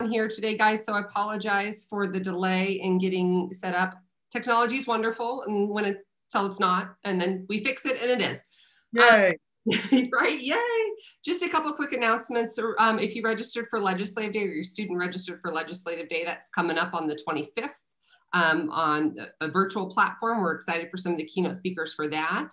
here today, guys, so I apologize for the delay in getting set up. Technology is wonderful, and when until it's not, and then we fix it, and it is. Yay! Right, yay! Just a couple quick announcements. If you registered for Legislative Day or your student registered for Legislative Day, that's coming up on the 25th on a virtual platform. We're excited for some of the keynote speakers for that.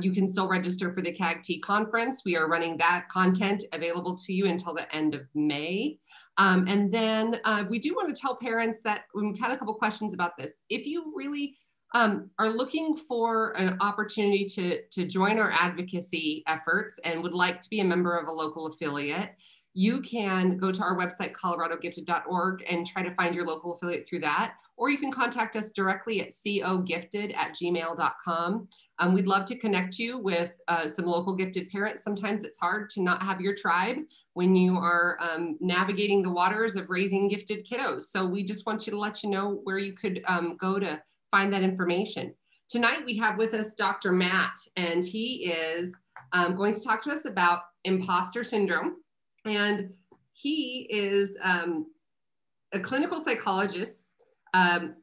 You can still register for the CAGT conference. We are running that content available to you until the end of May. And then we do want to tell parents that we've had a couple questions about this. If you really are looking for an opportunity to join our advocacy efforts and would like to be a member of a local affiliate, you can go to our website, coloradogifted.org, and try to find your local affiliate through that. Or you can contact us directly at cogifted@gmail.com. We'd love to connect you with some local gifted parents. Sometimes it's hard to not have your tribe when you are navigating the waters of raising gifted kiddos. So we just want you to let you know where you could go to find that information. Tonight we have with us Dr. Matt, and he is going to talk to us about imposter syndrome. And he is a clinical psychologist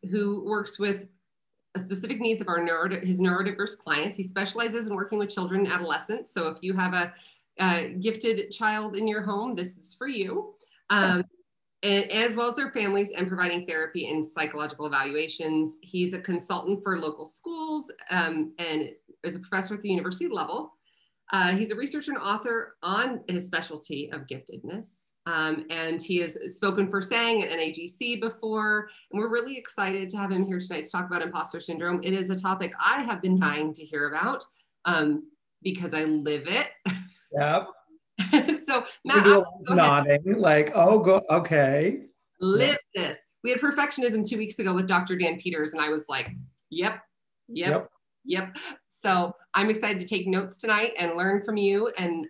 who works with specific needs of his neurodiverse clients. He specializes in working with children and adolescents. So if you have a gifted child in your home, this is for you. And as well as their families, and providing therapy and psychological evaluations. He's a consultant for local schools and is a professor at the university level. He's a researcher and author on his specialty of giftedness. And he has spoken for SENG and NAGC before, and we're really excited to have him here tonight to talk about imposter syndrome. It is a topic I have been dying to hear about because I live it. Yep. So Matt, nodding like, oh, go, okay. Live this. We had perfectionism 2 weeks ago with Dr. Dan Peters, and I was like, yep. So I'm excited to take notes tonight and learn from you. And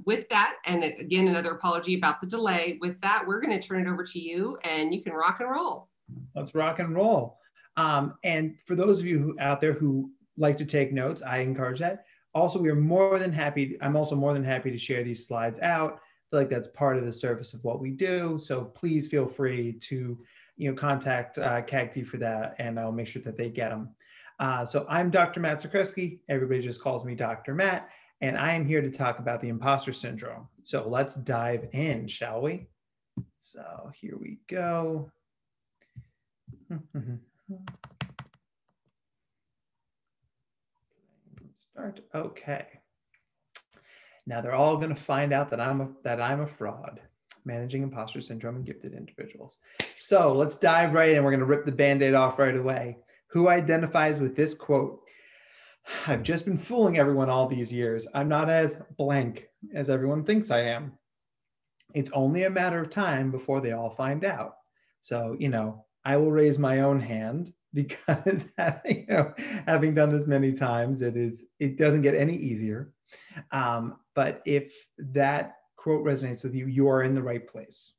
with that, and again, another apology about the delay. With that, we're going to turn it over to you, and you can rock and roll. Let's rock and roll. And for those of you out there who like to take notes, I encourage that. Also, we are more than happy. I'm also more than happy to share these slides out. I feel like that's part of the service of what we do. So please feel free to, contact CAGT for that, and I'll make sure that they get them. So I'm Dr. Matt Zakreski. Everybody just calls me Dr. Matt, and I am here to talk about the imposter syndrome. So let's dive in, shall we? So here we go. Start. Okay. Now they're all going to find out that I'm a fraud, managing imposter syndrome in gifted individuals. So let's dive right in. We're going to rip the Band-Aid off right away. Who identifies with this quote? I've just been fooling everyone all these years. I'm not as blank as everyone thinks I am. It's only a matter of time before they all find out. So, I will raise my own hand because having done this many times, it doesn't get any easier. But if that quote resonates with you, you are in the right place.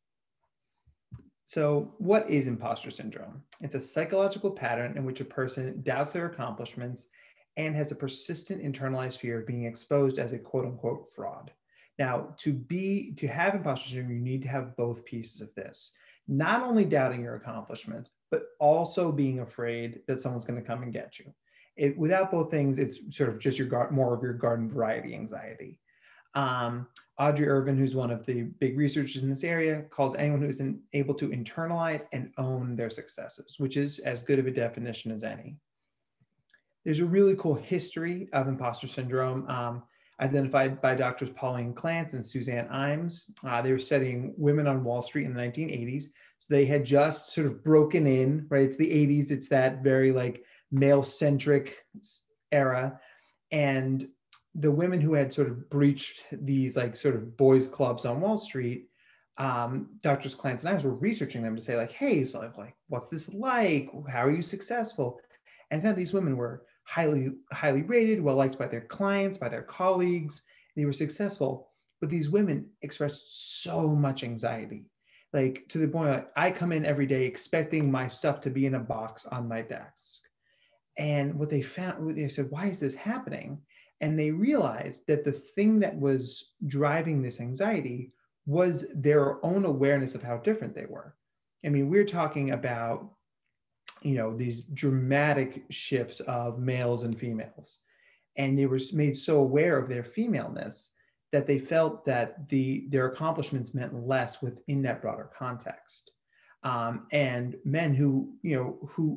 So what is imposter syndrome? It's a psychological pattern in which a person doubts their accomplishments and has a persistent internalized fear of being exposed as a quote unquote fraud. Now, to have imposter syndrome, you need to have both pieces of this. Not only doubting your accomplishments, but also being afraid that someone's going to come and get you. Without both things, it's sort of just more of your garden variety anxiety. Audrey Irvin, who's one of the big researchers in this area, calls anyone who isn't able to internalize and own their successes, which is as good of a definition as any. There's a really cool history of imposter syndrome identified by doctors Pauline Clance and Suzanne Imes. They were studying women on Wall Street in the 1980s. So they had just sort of broken in, right? It's the 80s. It's that very male-centric era. And the women who had sort of breached these sort of boys clubs on Wall Street, Doctors Clance and I were researching them to say hey, so what's this like? How are you successful? And then these women were highly rated, well-liked by their clients, by their colleagues. They were successful, but these women expressed so much anxiety, to the point I come in every day expecting my stuff to be in a box on my desk. And what they found, they said, why is this happening? And they realized that the thing that was driving this anxiety was their own awareness of how different they were. I mean, we're talking about, these dramatic shifts of males and females. And they were made so aware of their femaleness that they felt that their accomplishments meant less within that broader context. And men who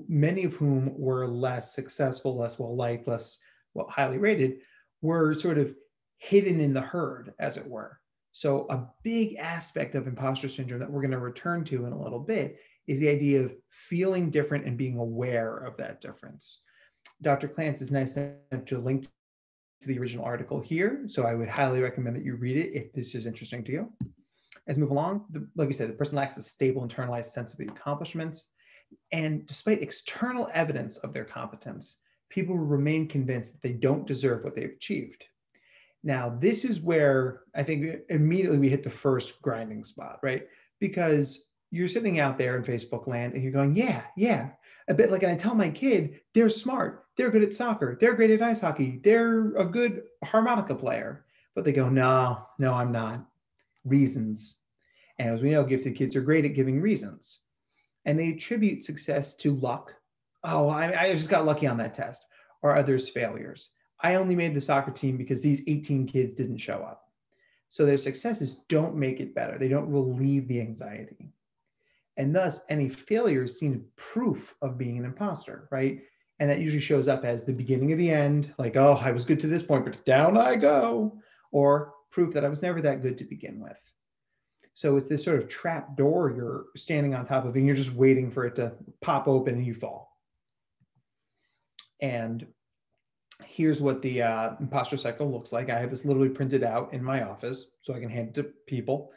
many of whom were less successful, less well-liked, less highly rated, were sort of hidden in the herd, as it were. So a big aspect of imposter syndrome that we're going to return to in a little bit is the idea of feeling different and being aware of that difference. Dr. Clance is nice enough to link to the original article here, so I would highly recommend that you read it if this is interesting to you. As we move along, like we said, the person lacks a stable internalized sense of the accomplishments, and despite external evidence of their competence, people remain convinced that they don't deserve what they've achieved. Now, this is where I think immediately we hit the first grinding spot, right? Because you're sitting out there in Facebook land and you're going, yeah, a bit like, and I tell my kid, they're smart, they're good at soccer, they're great at ice hockey, they're a good harmonica player. But they go, no, I'm not. Reasons. And as we know, gifted kids are great at giving reasons. And they attribute success to luck. Oh, I just got lucky on that test. Or others' failures. I only made the soccer team because these 18 kids didn't show up. So their successes don't make it better. They don't relieve the anxiety. And thus, any failure is seen as proof of being an imposter, right? And that usually shows up as the beginning of the end, like, oh, I was good to this point, but down I go. Or proof that I was never that good to begin with. So it's this sort of trap door you're standing on top of, and you're just waiting for it to pop open and you fall. And here's what the imposter cycle looks like. I have this literally printed out in my office so I can hand it to people.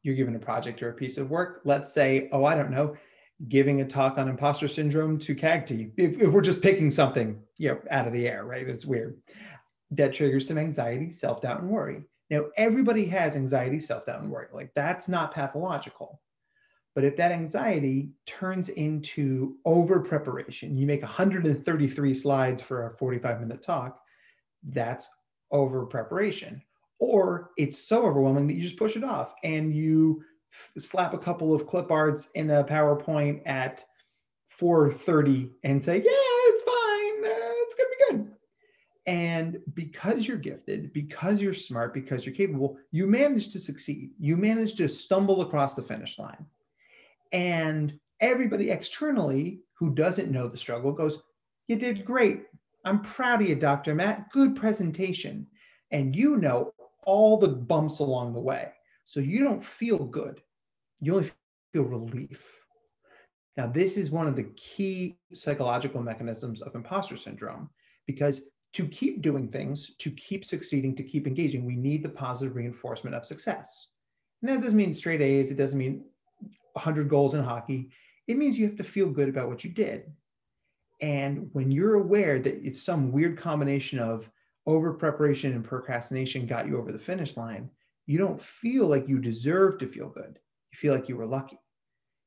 You're given a project or a piece of work. Let's say, I don't know, giving a talk on imposter syndrome to CAGT. If we're just picking something, out of the air, right? It's weird. That triggers some anxiety, self-doubt, and worry. Now, everybody has anxiety, self-doubt, and worry. Like, that's not pathological. But if that anxiety turns into over-preparation, you make 133 slides for a 45-minute talk, that's over-preparation. Or it's so overwhelming that you just push it off and you slap a couple of clip arts in a PowerPoint at 4:30 and say, yeah, it's fine, it's gonna be good. And because you're gifted, because you're smart, because you're capable, you manage to succeed. You manage to stumble across the finish line. And everybody externally who doesn't know the struggle goes, you did great. I'm proud of you, Dr. Matt. Good presentation. And you know all the bumps along the way. So you don't feel good. You only feel relief. Now, this is one of the key psychological mechanisms of imposter syndrome, because to keep doing things, to keep succeeding, to keep engaging, we need the positive reinforcement of success. And that doesn't mean straight A's. It doesn't mean 100 goals in hockey. It means you have to feel good about what you did. And when you're aware that it's some weird combination of over preparation and procrastination got you over the finish line, you don't feel like you deserve to feel good. You feel like you were lucky.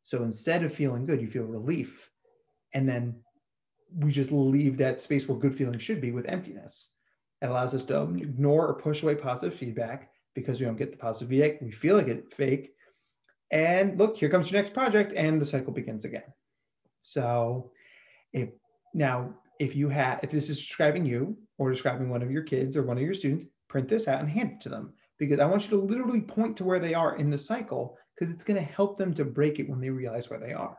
So instead of feeling good, you feel relief. And then we just leave that space where good feelings should be with emptiness. It allows us to ignore or push away positive feedback because we don't get the positive feedback. We feel like it's fake. And look, here comes your next project, and the cycle begins again. So if this is describing you or describing one of your kids or one of your students, print this out and hand it to them, because I want you to literally point to where they are in the cycle, because it's going to help them to break it when they realize where they are.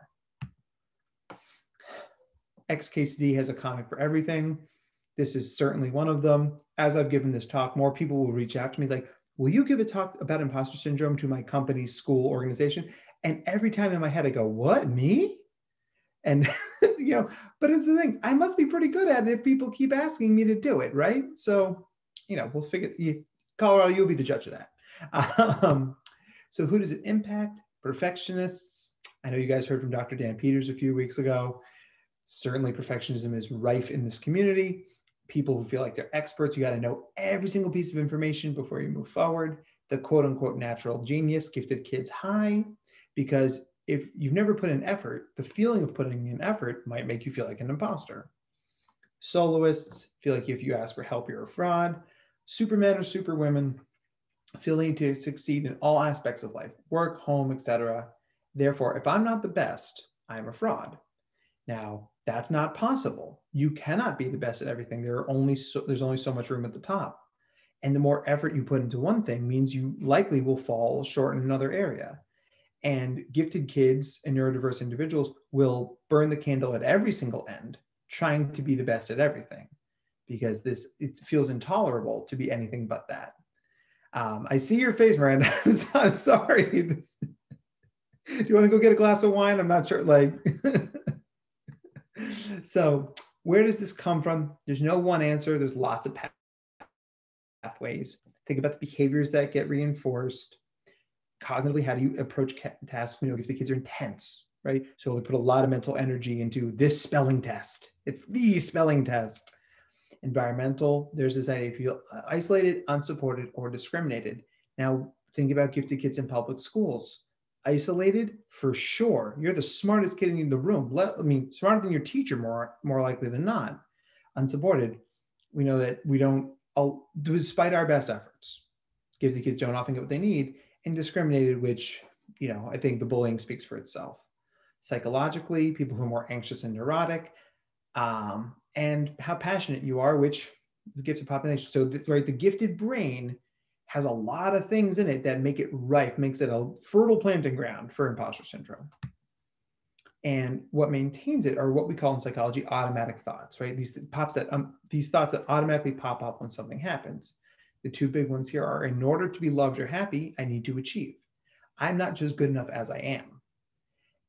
XKCD has a comic for everything. This is certainly one of them. As I've given this talk, more people will reach out to me like, will you give a talk about imposter syndrome to my company, school, organization? And every time in my head, I go, what, me? And, but it's the thing, I must be pretty good at it if people keep asking me to do it, right? So, we'll figure, Colorado, you'll be the judge of that. So who does it impact? Perfectionists. I know you guys heard from Dr. Dan Peters a few weeks ago. Certainly perfectionism is rife in this community. People who feel like they're experts, you got to know every single piece of information before you move forward. The quote unquote natural genius, gifted kids high, because if you've never put in effort, the feeling of putting in effort might make you feel like an imposter. Soloists feel like if you ask for help, you're a fraud. Supermen or superwomen, feeling to succeed in all aspects of life, work, home, etc. Therefore, if I'm not the best, I'm a fraud. Now, that's not possible. You cannot be the best at everything. There's only so much room at the top. And the more effort you put into one thing means you likely will fall short in another area. And gifted kids and neurodiverse individuals will burn the candle at every single end, trying to be the best at everything, because it feels intolerable to be anything but that. I see your face, Miranda. I'm sorry. Do you want to go get a glass of wine? I'm not sure. So where does this come from? There's no one answer. There's lots of pathways. Think about the behaviors that get reinforced. Cognitively, how do you approach tasks? If the kids are intense, right? So they put a lot of mental energy into this spelling test. It's the spelling test. Environmental, there's this idea you feel isolated, unsupported, or discriminated. Now, think about gifted kids in public schools. Isolated, for sure. You're the smartest kid in the room. Smarter than your teacher, more likely than not. Unsupported, we know that we don't, despite our best efforts, gifted kids don't often get what they need. And discriminated, which, I think the bullying speaks for itself. Psychologically, people who are more anxious and neurotic, and how passionate you are, which is a gifted population. So, the gifted brain has a lot of things in it that make it rife, makes it a fertile planting ground for imposter syndrome. And what maintains it are what we call in psychology automatic thoughts, right? These thoughts that automatically pop up when something happens. The two big ones here are, in order to be loved or happy, I need to achieve. I'm not just good enough as I am.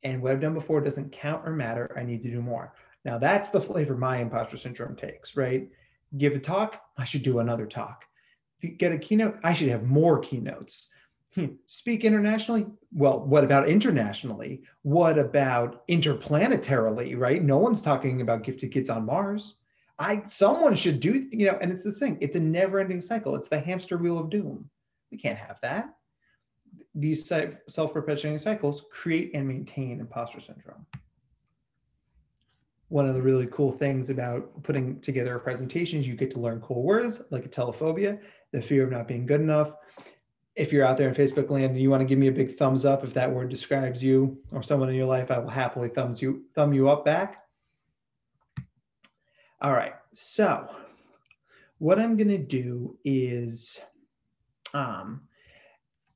And what I've done before doesn't count or matter. I need to do more. Now that's the flavor my imposter syndrome takes, right? Give a talk, I should do another talk. Get a keynote, I should have more keynotes. Speak internationally? Well, what about internationally? What about interplanetarily, right? No one's talking about gifted kids on Mars. Someone should do, and it's this thing. It's a never-ending cycle. It's the hamster wheel of doom. We can't have that. These self-perpetuating cycles create and maintain imposter syndrome. One of the really cool things about putting together a presentation is you get to learn cool words like a telephobia, the fear of not being good enough. If you're out there in Facebook land and you want to give me a big thumbs up if that word describes you or someone in your life, I will happily thumb you up back. All right, so what I'm going to do is,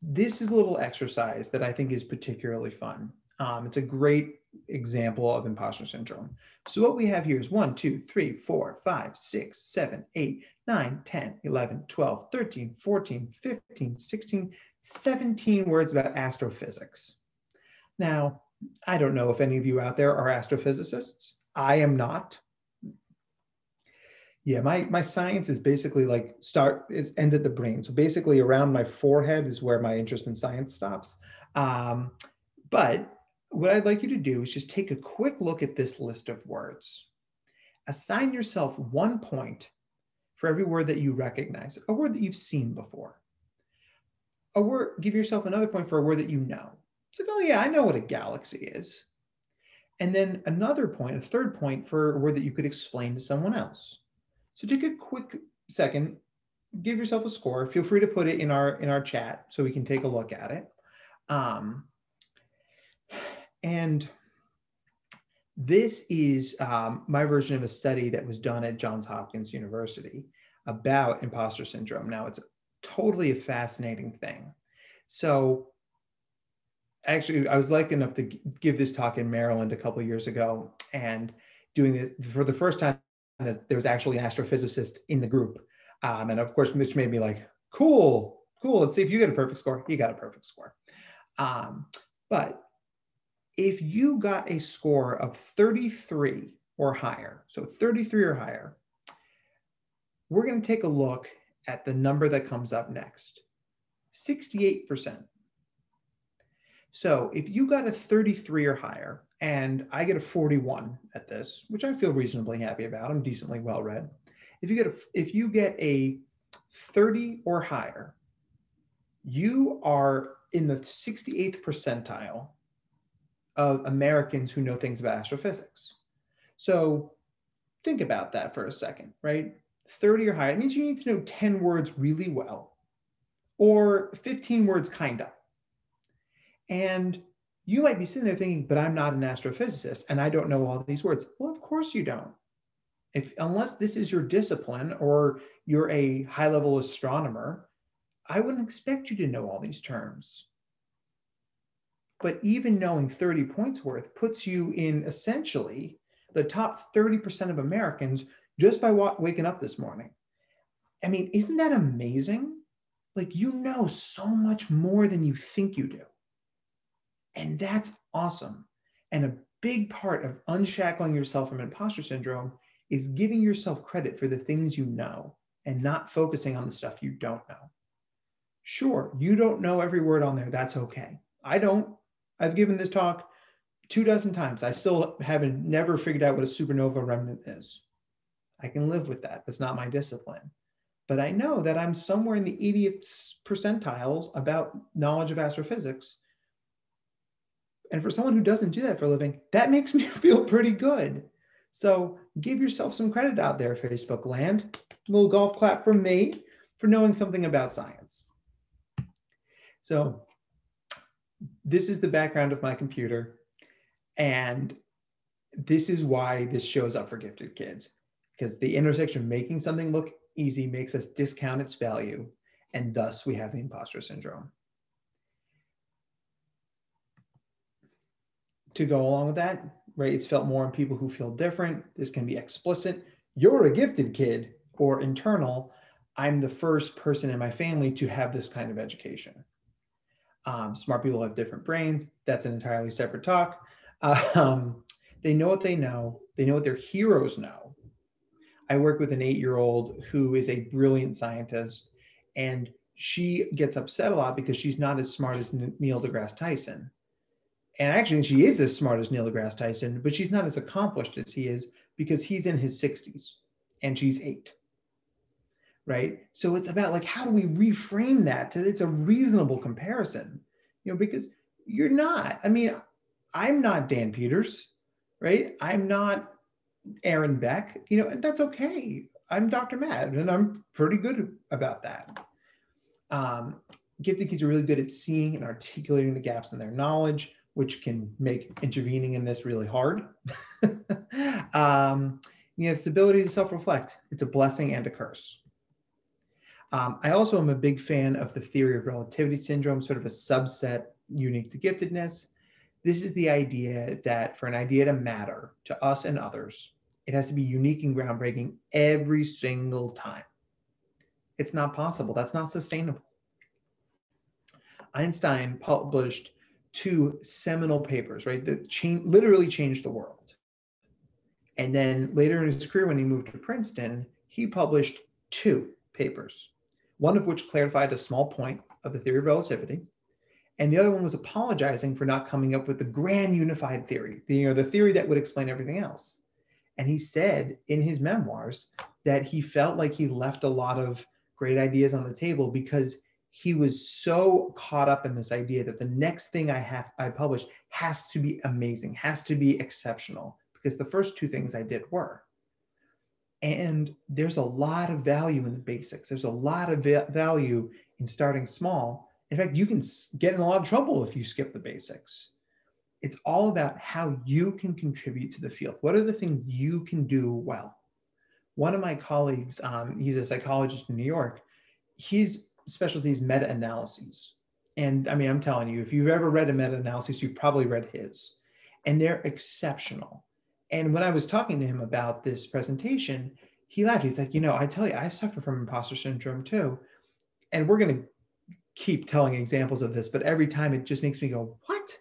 this is a little exercise that I think is particularly fun. It's a great example of imposter syndrome. So what we have here is 1, 2, 3, 4, 5, 6, 7, 8, 9, 10, 11, 12, 13, 14, 15, 16, 17 words about astrophysics. Now, I don't know if any of you out there are astrophysicists. I am not. Yeah, my science is basically ends at the brain. So basically around my forehead is where my interest in science stops. But what I'd like you to do is just take a quick look at this list of words. Assign yourself 1 point for every word that you recognize, a word that you've seen before. Give yourself another point for a word that you know. It's like, oh yeah, I know what a galaxy is. And then another point, a third point for a word that you could explain to someone else. So take a quick second, give yourself a score. Feel free to put it in our chat so we can take a look at it. And this is my version of a study that was done at Johns Hopkins University about imposter syndrome. Now, it's totally a fascinating thing. So actually, I was lucky enough to give this talk in Maryland a couple of years ago, and doing this for the first time that there was actually an astrophysicist in the group. And of course, Mitch made me like, cool, let's see if you get a perfect score. You got a perfect score. But if you got a score of 33 or higher, so 33 or higher, we're going to take a look at the number that comes up next, 68%. So if you got a 33 or higher, and I get a 41 at this, which I feel reasonably happy about, I'm decently well-read. If you get a 30 or higher, you are in the 68th percentile of Americans who know things about astrophysics. So think about that for a second, right? 30 or higher, it means you need to know 10 words really well, or 15 words kinda. And you might be sitting there thinking, but I'm not an astrophysicist and I don't know all these words. Well, of course you don't. Unless this is your discipline or you're a high-level astronomer, I wouldn't expect you to know all these terms. But even knowing 30 points worth puts you in essentially the top 30% of Americans just by waking up this morning. I mean, isn't that amazing? Like, you know so much more than you think you do. And that's awesome. And a big part of unshackling yourself from imposter syndrome is giving yourself credit for the things you know and not focusing on the stuff you don't know. Sure, you don't know every word on there. That's okay. I don't. I've given this talk 24 times. I still haven't never figured out what a supernova remnant is. I can live with that. That's not my discipline. But I know that I'm somewhere in the 80th percentiles about knowledge of astrophysics. And for someone who doesn't do that for a living, that makes me feel pretty good. So give yourself some credit out there, Facebook land. A little golf clap from me for knowing something about science. So this is the background of my computer. And this is why this shows up for gifted kids, because the intersection of making something look easy makes us discount its value. And thus we have the imposter syndrome. To go along with that, right? It's felt more in people who feel different. This can be explicit. You're a gifted kid, or internal. I'm the first person in my family to have this kind of education. Smart people have different brains. That's an entirely separate talk. They know what they know. They know what their heroes know. I work with an 8-year-old who is a brilliant scientist, and she gets upset a lot because she's not as smart as Neil deGrasse Tyson. And actually, she is as smart as Neil deGrasse Tyson, but she's not as accomplished as he is because he's in his 60s and she's 8, right? So it's about like, how do we reframe that so it's a reasonable comparison? You know, because you're not. I mean, I'm not Dan Peters, right? I'm not Aaron Beck, you know, and that's okay. I'm Dr. Matt, and I'm pretty good about that. Gifted kids are really good at seeing and articulating the gaps in their knowledge, which can make intervening in this really hard. You know, it's the ability to self-reflect. It's a blessing and a curse. I also am a big fan of the theory of relativity syndrome, sort of a subset unique to giftedness. This is the idea that for an idea to matter to us and others, it has to be unique and groundbreaking every single time. It's not possible. That's not sustainable. Einstein published 2 seminal papers, right, that literally changed the world. And then later in his career, when he moved to Princeton, he published 2 papers, one of which clarified a small point of the theory of relativity, and the other one was apologizing for not coming up with the grand unified theory, the theory that would explain everything else. And he said in his memoirs that he felt like he left a lot of great ideas on the table because he was so caught up in this idea that the next thing I publish has to be amazing, has to be exceptional, because the first 2 things I did were. And there's a lot of value in the basics. There's a lot of value in starting small. In fact, you can get in a lot of trouble if you skip the basics. It's all about how you can contribute to the field. What are the things you can do well? One of my colleagues, he's a psychologist in New York, his specialty is meta-analyses. And I mean, I'm telling you, if you've ever read a meta-analysis, you've probably read his. And they're exceptional. And when I was talking to him about this presentation, he laughed. He's like, you know, I tell you, I suffer from imposter syndrome too. And we're going to keep telling examples of this, but every time it just makes me go, what?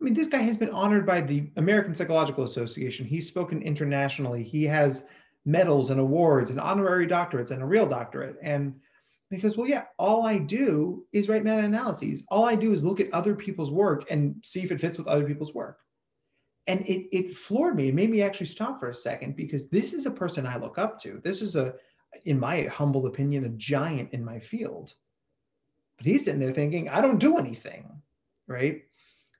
I mean, this guy has been honored by the American Psychological Association. He's spoken internationally. He has medals and awards and honorary doctorates and a real doctorate. And because, well, yeah, all I do is write meta-analyses. All I do is look at other people's work and see if it fits with other people's work. And it floored me. It made me actually stop for a second, because this is a person I look up to. This is in my humble opinion, a giant in my field. But he's sitting there thinking, I don't do anything, right?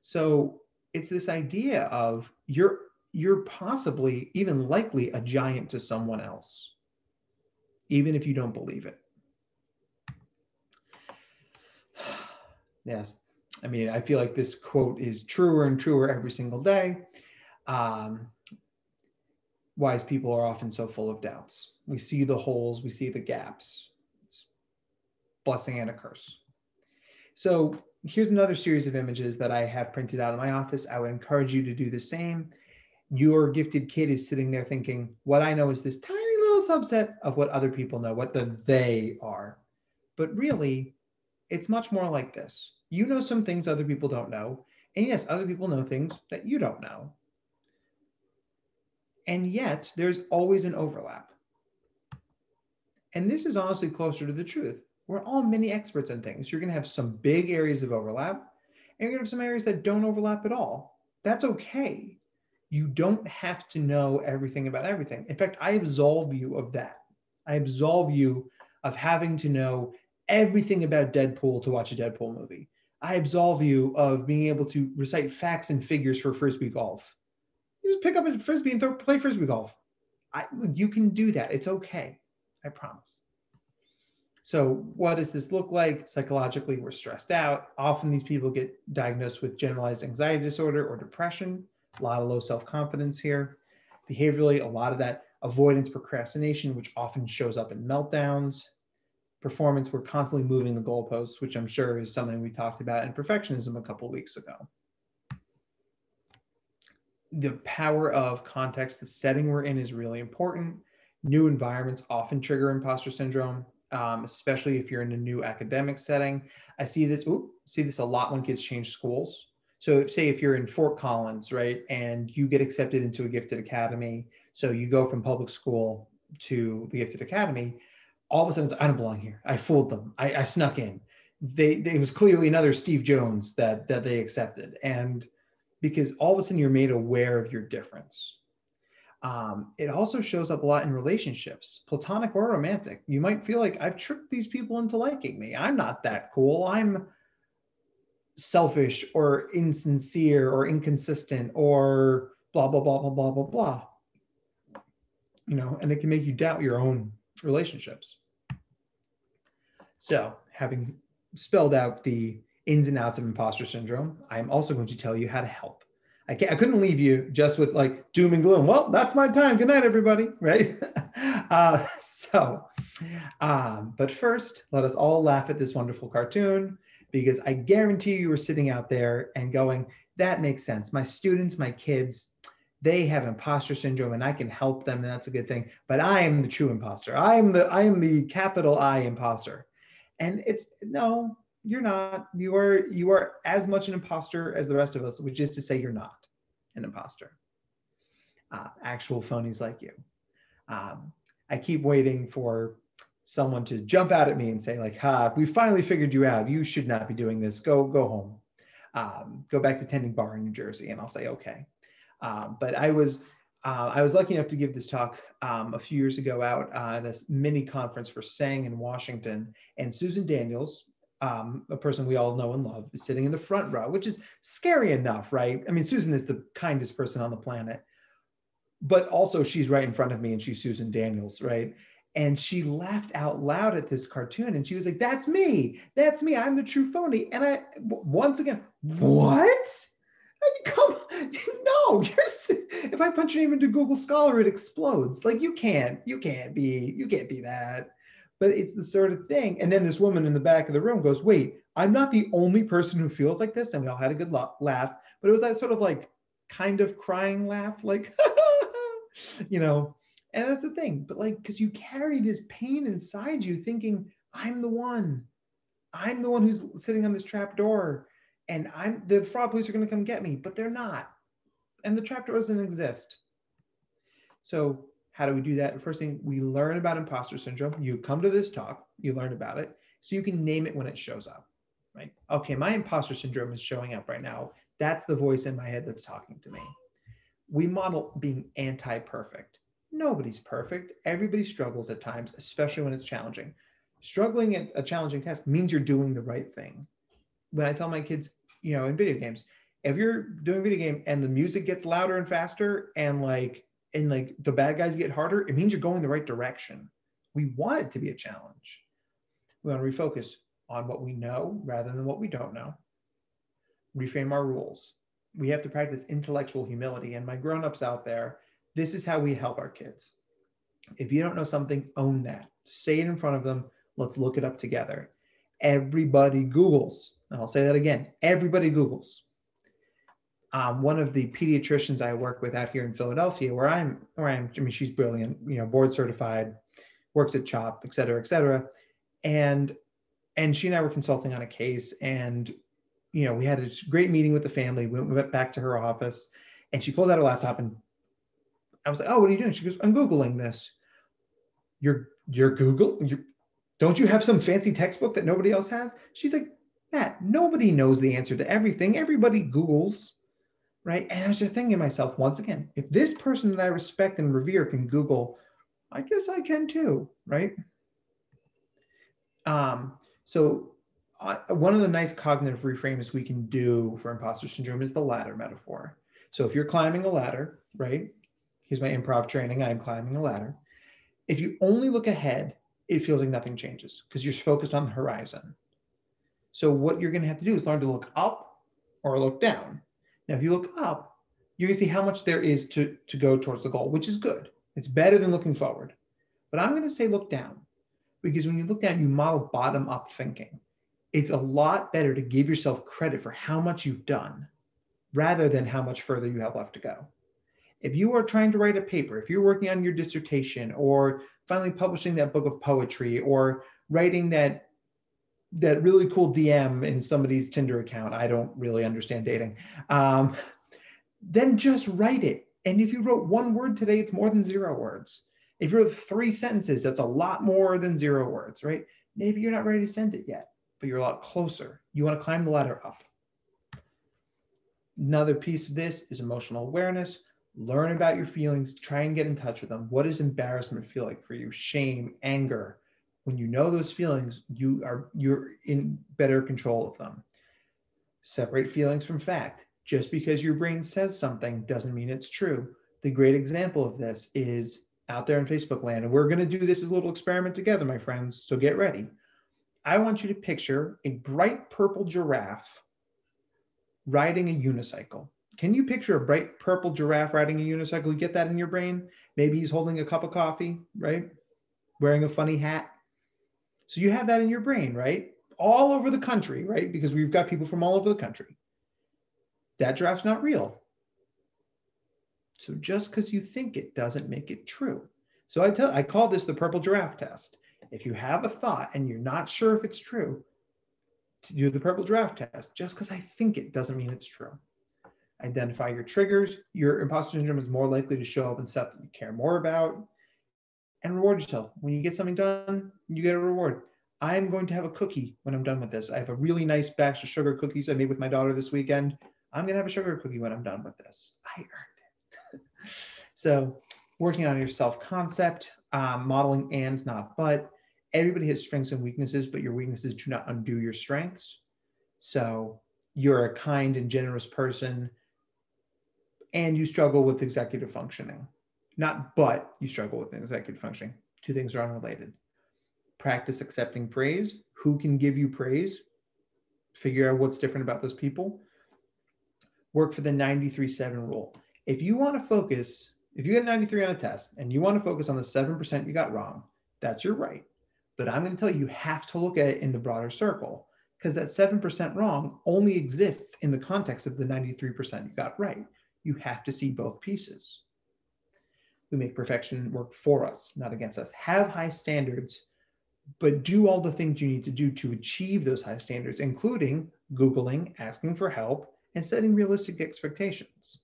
So it's this idea of you're possibly, even likely, a giant to someone else, even if you don't believe it. Yes. I mean, I feel like this quote is truer and truer every single day. Wise people are often so full of doubts. We see the holes, we see the gaps. It's blessing and a curse. So here's another series of images that I have printed out in my office. I would encourage you to do the same. Your gifted kid is sitting there thinking, what I know is this tiny little subset of what other people know, what the they are. But really, it's much more like this. You know some things other people don't know. And yes, other people know things that you don't know. And yet there's always an overlap. And this is honestly closer to the truth. We're all mini experts in things. You're going to have some big areas of overlap, and you're going to have some areas that don't overlap at all. That's okay. You don't have to know everything about everything. In fact, I absolve you of that. I absolve you of having to know everything about Deadpool to watch a Deadpool movie. I absolve you of being able to recite facts and figures for Frisbee golf. You just pick up a Frisbee and play Frisbee golf. You can do that. It's okay. I promise. So what does this look like? Psychologically, we're stressed out. Often these people get diagnosed with generalized anxiety disorder or depression. A lot of low self-confidence here. Behaviorally, a lot of that avoidance, procrastination, which often shows up in meltdowns. Performance, we're constantly moving the goalposts, which I'm sure is something we talked about in perfectionism a couple of weeks ago. The power of context, the setting we're in is really important. New environments often trigger imposter syndrome, especially if you're in a new academic setting. I see this a lot when kids change schools. So say if you're in Fort Collins, right, and you get accepted into a gifted academy, so you go from public school to the gifted academy, all of a sudden, I don't belong here. I fooled them. I snuck in. It was clearly another Steve Jones that they accepted. And because all of a sudden you're made aware of your difference. It also shows up a lot in relationships, platonic or romantic. You might feel like I've tricked these people into liking me. I'm not that cool. I'm selfish or insincere or inconsistent or blah, blah, blah, blah, blah, blah, blah. You know, and it can make you doubt your own relationships. So having spelled out the ins and outs of imposter syndrome, I'm also going to tell you how to help. I couldn't leave you just with like doom and gloom. Well, that's my time. Good night, everybody. Right? But first, let us all laugh at this wonderful cartoon, because I guarantee you were sitting out there and going, that makes sense. My students, my kids, they have imposter syndrome and I can help them. And that's a good thing. But I am the true imposter. I am the capital I imposter. And it's no, you're not. You are as much an imposter as the rest of us, which is to say you're not an imposter. Actual phonies like you. I keep waiting for someone to jump out at me and say like, we finally figured you out. You should not be doing this. Go home. Go back to tending bar in New Jersey. And I'll say, okay. But I was lucky enough to give this talk a few years ago out at this mini conference for SENG in Washington. And Susan Daniels, a person we all know and love, is sitting in the front row, which is scary enough, right? I mean, Susan is the kindest person on the planet, but also she's right in front of me and she's Susan Daniels, right? And she laughed out loud at this cartoon and she was like, that's me, I'm the true phony. And I, once again, what? No, if I punch your name into Google Scholar, it explodes. Like you can't be that. But it's the sort of thing. And then this woman in the back of the room goes, wait, I'm not the only person who feels like this. And we all had a good laugh, but it was that sort of like kind of crying laugh, like, you know, and that's the thing. But like, because you carry this pain inside you thinking, I'm the one who's sitting on this trap door. And the fraud police are going to come get me, but they're not. And the trapdoor doesn't exist. So how do we do that? The first thing, we learn about imposter syndrome. You come to this talk, you learn about it, so you can name it when it shows up, right? Okay, my imposter syndrome is showing up right now. That's the voice in my head that's talking to me. We model being anti-perfect. Nobody's perfect. Everybody struggles at times, especially when it's challenging. Struggling at a challenging task means you're doing the right thing. When I tell my kids, you know, in video games, if you're doing a video game and the music gets louder and faster and the bad guys get harder, it means you're going the right direction. We want it to be a challenge. We want to refocus. on what we know rather than what we don't know. Reframe our rules. We have to practice intellectual humility. And my grown-ups out there, this is how we help our kids. If you don't know something, own that. Say it in front of them. Let's look it up together. Everybody Googles. And I'll say that again. Everybody Googles. One of the pediatricians I work with out here in Philadelphia, I mean, she's brilliant, you know, board certified, works at CHOP, et cetera, et cetera. And she and I were consulting on a case, and, you know, we had a great meeting with the family. We went back to her office, and she pulled out her laptop, and I was like, "Oh, what are you doing?" She goes, "I'm Googling this." You're don't you have some fancy textbook that nobody else has? She's like, "Matt, nobody knows the answer to everything. Everybody Googles." Right. And I was just thinking to myself, once again, if this person that I respect and revere can Google, I guess I can too. Right. So one of the nice cognitive reframes we can do for imposter syndrome is the ladder metaphor. So if you're climbing a ladder, right? Here's my improv training. I'm climbing a ladder. If you only look ahead, it feels like nothing changes because you're focused on the horizon. So what you're going to have to do is learn to look up or look down. Now, if you look up, you can see how much there is to go towards the goal, which is good. It's better than looking forward. But I'm going to say look down, because when you look down, you model bottom-up thinking. It's a lot better to give yourself credit for how much you've done rather than how much further you have left to go. If you are trying to write a paper, if you're working on your dissertation or finally publishing that book of poetry or writing that really cool DM in somebody's Tinder account, I don't really understand dating, then just write it. And if you wrote one word today, it's more than 0 words. If you wrote 3 sentences, that's a lot more than 0 words, right? Maybe you're not ready to send it yet, but you're a lot closer. You want to climb the ladder up. Another piece of this is emotional awareness. Learn about your feelings, try and get in touch with them. What does embarrassment feel like for you? Shame, anger. When you know those feelings, you're in better control of them. Separate feelings from fact. Just because your brain says something doesn't mean it's true. The great example of this is out there in Facebook land, and we're going to do this as a little experiment together, my friends, so get ready. I want you to picture a bright purple giraffe riding a unicycle. Can you picture a bright purple giraffe riding a unicycle? You get that in your brain? Maybe he's holding a cup of coffee, right? Wearing a funny hat. So you have that in your brain, right? All over the country, right? Because we've got people from all over the country. That giraffe's not real. So just because you think it doesn't make it true. So I call this the purple giraffe test. If you have a thought and you're not sure if it's true, to do the purple giraffe test. Just because I think it doesn't mean it's true. Identify your triggers. Your imposter syndrome is more likely to show up in stuff that you care more about. And reward yourself. When you get something done, you get a reward. I'm going to have a cookie when I'm done with this. I have a really nice batch of sugar cookies I made with my daughter this weekend. I'm going to have a sugar cookie when I'm done with this. I earned it. So working on your self-concept, modeling and not but. Everybody has strengths and weaknesses, but your weaknesses do not undo your strengths. So you're a kind and generous person and you struggle with executive functioning. Not but you struggle with executive functioning. 2 things are unrelated. Practice accepting praise. Who can give you praise? Figure out what's different about those people. Work for the 93-7 rule. If you want to focus, if you get a 93 on a test and you want to focus on the 7% you got wrong, that's your right. But I'm going to tell you, you have to look at it in the broader circle because that 7% wrong only exists in the context of the 93% you got right. You have to see both pieces. We make perfection work for us, not against us. Have high standards, but do all the things you need to do to achieve those high standards, including Googling, asking for help, and setting realistic expectations.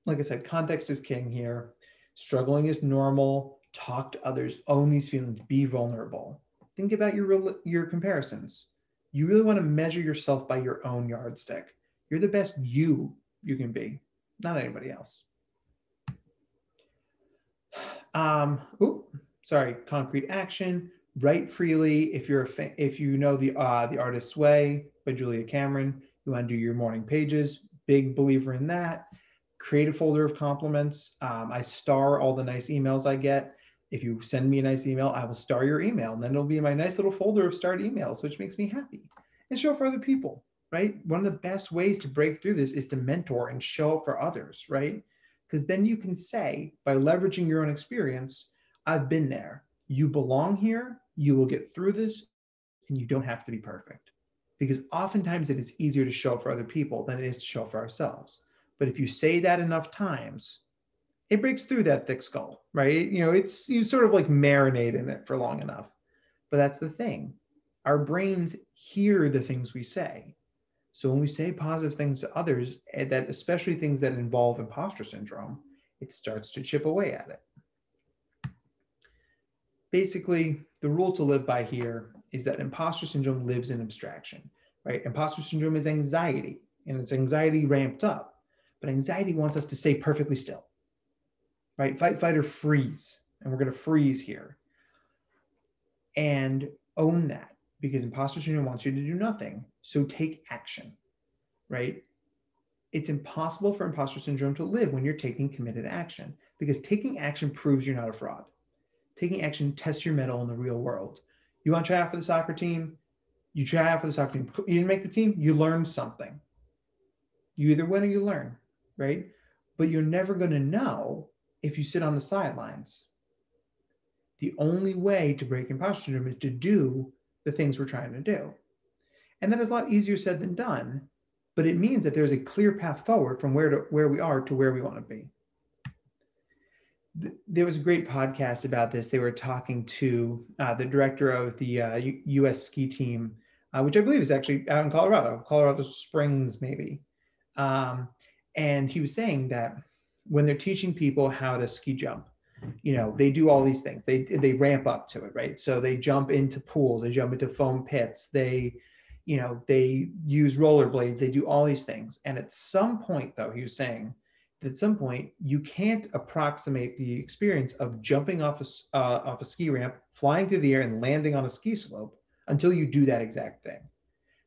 Like I said, context is king here. Struggling is normal. Talk to others, own these feelings, be vulnerable. Think about your comparisons. You really want to measure yourself by your own yardstick. You're the best you can be, not anybody else. Concrete action. Write freely. If you know the Artist's Way by Julia Cameron, you want to do your morning pages. Big believer in that. Create a folder of compliments. I star all the nice emails I get. If you send me a nice email, I will star your email, and then it'll be in my nice little folder of starred emails, which makes me happy, and show up for other people, right? One of the best ways to break through this is to mentor and show up for others, right? Because then you can say, by leveraging your own experience, I've been there. You belong here. You will get through this, and you don't have to be perfect. Because oftentimes it is easier to show up for other people than it is to show up for ourselves. But if you say that enough times, it breaks through that thick skull, right? You know, it's, you sort of like marinate in it for long enough. But that's the thing. Our brains hear the things we say. So when we say positive things to others, that especially things that involve imposter syndrome, it starts to chip away at it. Basically, the rule to live by here is that imposter syndrome lives in abstraction, right? Imposter syndrome is anxiety, and it's anxiety ramped up. But anxiety wants us to stay perfectly still, right? Fight, fight, or freeze. And we're going to freeze here. And own that, because imposter syndrome wants you to do nothing. So take action, right? It's impossible for imposter syndrome to live when you're taking committed action, because taking action proves you're not a fraud. Taking action tests your mettle in the real world. You want to try out for the soccer team? You try out for the soccer team. You didn't make the team? You learned something. You either win or you learn, right? But you're never going to know if you sit on the sidelines. The only way to break imposter syndrome is to do the things we're trying to do. And that is a lot easier said than done, but it means that there's a clear path forward from where we are to where we want to be. There was a great podcast about this. They were talking to the director of the US ski team, which I believe is actually out in Colorado Springs, maybe. And he was saying that when they're teaching people how to ski jump, you know, they do all these things. They ramp up to it, right? So they jump into pools, they jump into foam pits, they use rollerblades, they do all these things. And at some point, though, he was saying that at some point you can't approximate the experience of jumping off a ski ramp, flying through the air, and landing on a ski slope until you do that exact thing.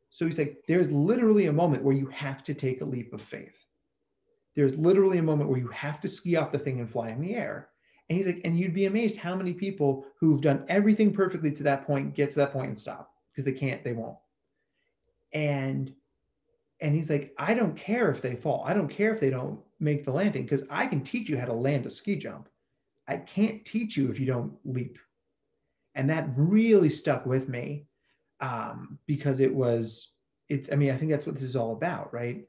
So he's like, there's literally a moment where you have to take a leap of faith. There's literally a moment where you have to ski off the thing and fly in the air. And he's like, and you'd be amazed how many people who've done everything perfectly to that point get to that point and stop, because they can't, they won't. And he's like, I don't care if they fall. I don't care if they don't make the landing, because I can teach you how to land a ski jump. I can't teach you if you don't leap. And that really stuck with me, because I mean, I think that's what this is all about, right?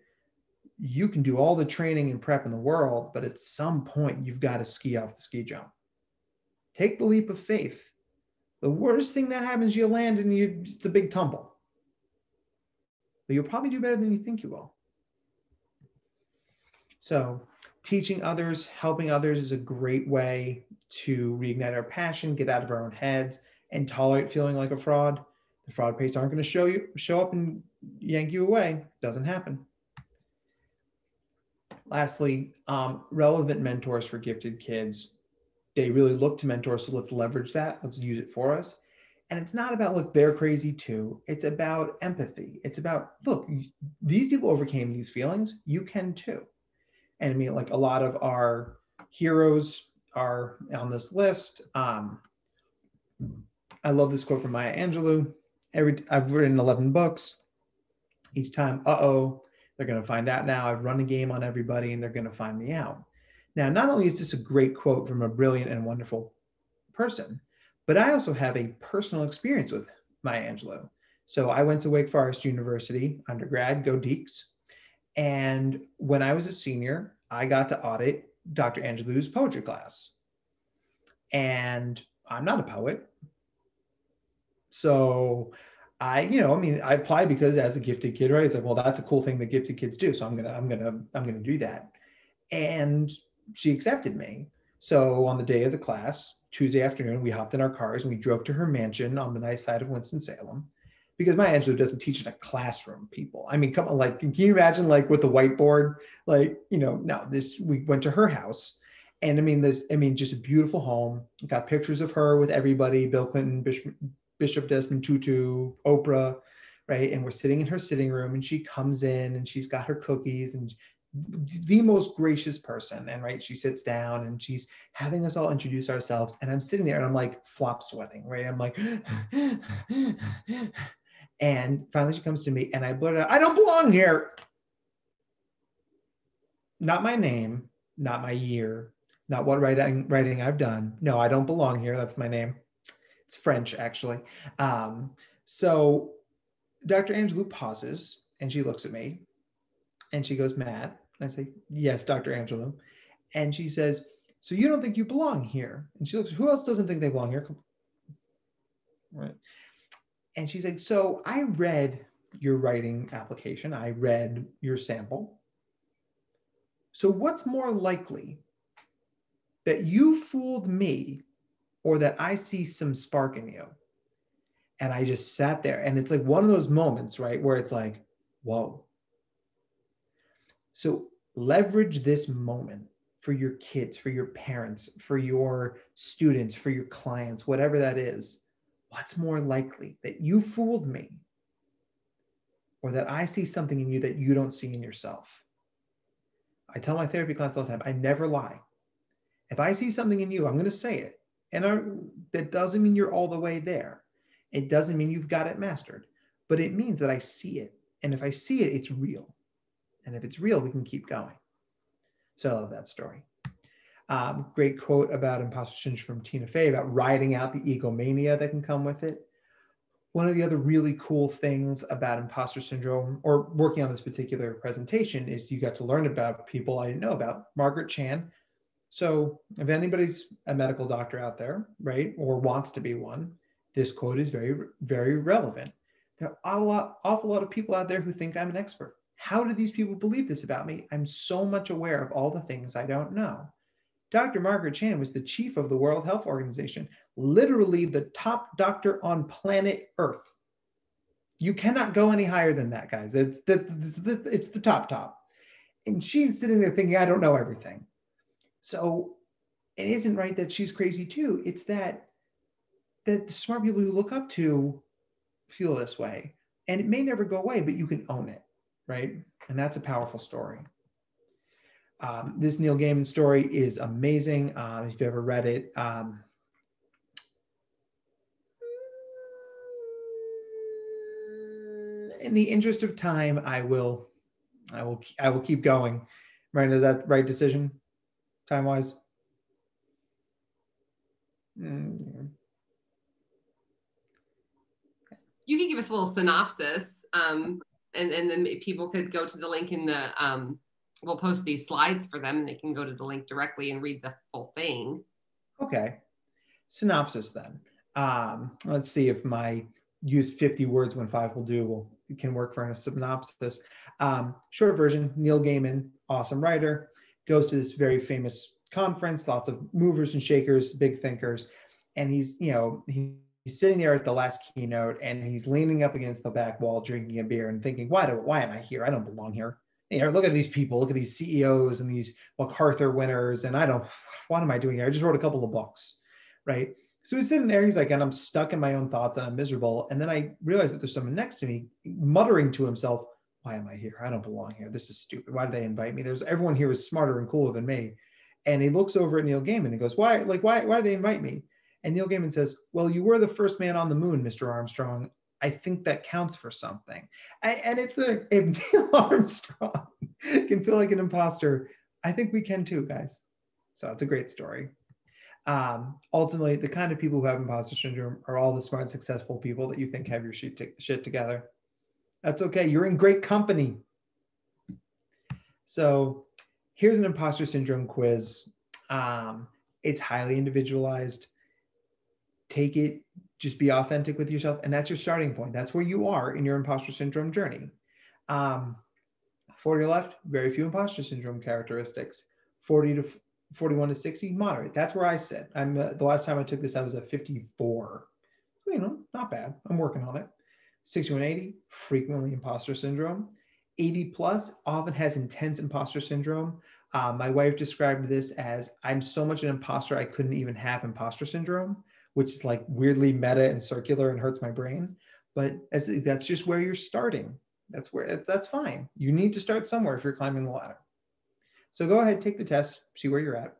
You can do all the training and prep in the world, but at some point you've got to ski off the ski jump. Take the leap of faith. The worst thing that happens, you land and it's a big tumble. But you'll probably do better than you think you will. So teaching others, helping others is a great way to reignite our passion, get out of our own heads, and tolerate feeling like a fraud. The fraud pates aren't going to show up and yank you away. Doesn't happen. Lastly, relevant mentors for gifted kids. They really look to mentors, so let's leverage that. Let's use it for us. And it's not about, look, they're crazy too. It's about empathy. It's about, look, these people overcame these feelings. You can too. And I mean, like, a lot of our heroes are on this list. I love this quote from Maya Angelou. I've written 11 books. Each time, they're going to find out now. I've run a game on everybody and they're going to find me out. Now, not only is this a great quote from a brilliant and wonderful person, but I also have a personal experience with Maya Angelou. So I went to Wake Forest University, undergrad, go Deeks. And when I was a senior, I got to audit Dr. Angelou's poetry class. And I'm not a poet. So I applied because as a gifted kid, right? It's like, well, that's a cool thing that gifted kids do. So I'm gonna do that. And she accepted me. So on the day of the class, Tuesday afternoon, we hopped in our cars and we drove to her mansion on the nice side of Winston-Salem, because Maya Angelou doesn't teach in a classroom, people. I mean, come on, like, can you imagine, like, with the whiteboard, like, we went to her house. And I mean, just a beautiful home. Got pictures of her with everybody, Bill Clinton, Bishop Desmond Tutu, Oprah, right? And we're sitting in her sitting room and she comes in and she's got her cookies and the most gracious person. And right, she sits down and she's having us all introduce ourselves. And I'm sitting there and I'm like flop sweating, right? I'm like, and finally she comes to me and I blurt out, "I don't belong here." Not my name, not my year, not what writing I've done. No, I don't belong here. That's my name. It's French, actually. So Dr. Angelou pauses and she looks at me and she goes, "Matt." And I say, "Yes, Dr. Angelou." And she says, "So you don't think you belong here?" And she looks, "Who else doesn't think they belong here?" Right. And she's like, "So I read your writing application. I read your sample. So what's more likely, that you fooled me or that I see some spark in you?" And I just sat there, and it's like one of those moments, right, where it's like, whoa. So leverage this moment for your kids, for your parents, for your students, for your clients, whatever that is. What's more likely, that you fooled me or that I see something in you that you don't see in yourself? I tell my therapy clients all the time, I never lie. If I see something in you, I'm going to say it. And that doesn't mean you're all the way there. It doesn't mean you've got it mastered, but it means that I see it. And if I see it, it's real. And if it's real, we can keep going. So I love that story. Great quote about imposter syndrome from Tina Fey about riding out the egomania that can come with it. One of the other really cool things about imposter syndrome, or working on this particular presentation, is you got to learn about people I didn't know about. Margaret Chan. So if anybody's a medical doctor out there, right, or wants to be one, this quote is very, very relevant. There are an awful lot of people out there who think I'm an expert. How do these people believe this about me? I'm so much aware of all the things I don't know. Dr. Margaret Chan was the chief of the World Health Organization, literally the top doctor on planet Earth. You cannot go any higher than that, guys. It's the top. And she's sitting there thinking, I don't know everything. So it isn't right that she's crazy too. It's that the smart people you look up to feel this way. And it may never go away, but you can own it, right? And that's a powerful story. This Neil Gaiman story is amazing. If you've ever read it, in the interest of time, I will keep going. Right? Is that right decision, time-wise? You can give us a little synopsis, and then people could go to the link in the. We'll post these slides for them and they can go to the link directly and read the full thing. Okay. Synopsis then. Let's see if my use 50 words when 5 will do can work for a synopsis. Short version, Neil Gaiman, awesome writer, goes to this very famous conference, lots of movers and shakers, big thinkers. And he's sitting there at the last keynote and he's leaning up against the back wall, drinking a beer and thinking, why am I here? I don't belong here. Look at these people, look at these CEOs and these MacArthur winners. And what am I doing here? I just wrote a couple of books, right? So he's sitting there, he's like, and I'm stuck in my own thoughts and I'm miserable. And then I realized that there's someone next to me muttering to himself, why am I here? I don't belong here. This is stupid. Why did they invite me? Everyone here is smarter and cooler than me. And he looks over at Neil Gaiman and goes, why did they invite me? And Neil Gaiman says, well, you were the first man on the moon, Mr. Armstrong. I think that counts for something. And if Neil Armstrong can feel like an imposter, I think we can too, guys. So it's a great story. Ultimately, the kind of people who have imposter syndrome are all the smart, successful people that you think have your shit together. That's okay. You're in great company. So here's an imposter syndrome quiz. It's highly individualized. Take it. Just be authentic with yourself. And that's your starting point. That's where you are in your imposter syndrome journey. For your left, very few imposter syndrome characteristics. 41 to 60, moderate. That's where I sit. The last time I took this, I was at 54. Not bad. I'm working on it. 61, 80, frequently imposter syndrome. 80 plus often has intense imposter syndrome. My wife described this as, I'm so much an imposter, I couldn't even have imposter syndrome, which is like weirdly meta and circular and hurts my brain. But that's just where you're starting. That's fine. You need to start somewhere if you're climbing the ladder. So go ahead, take the test, see where you're at.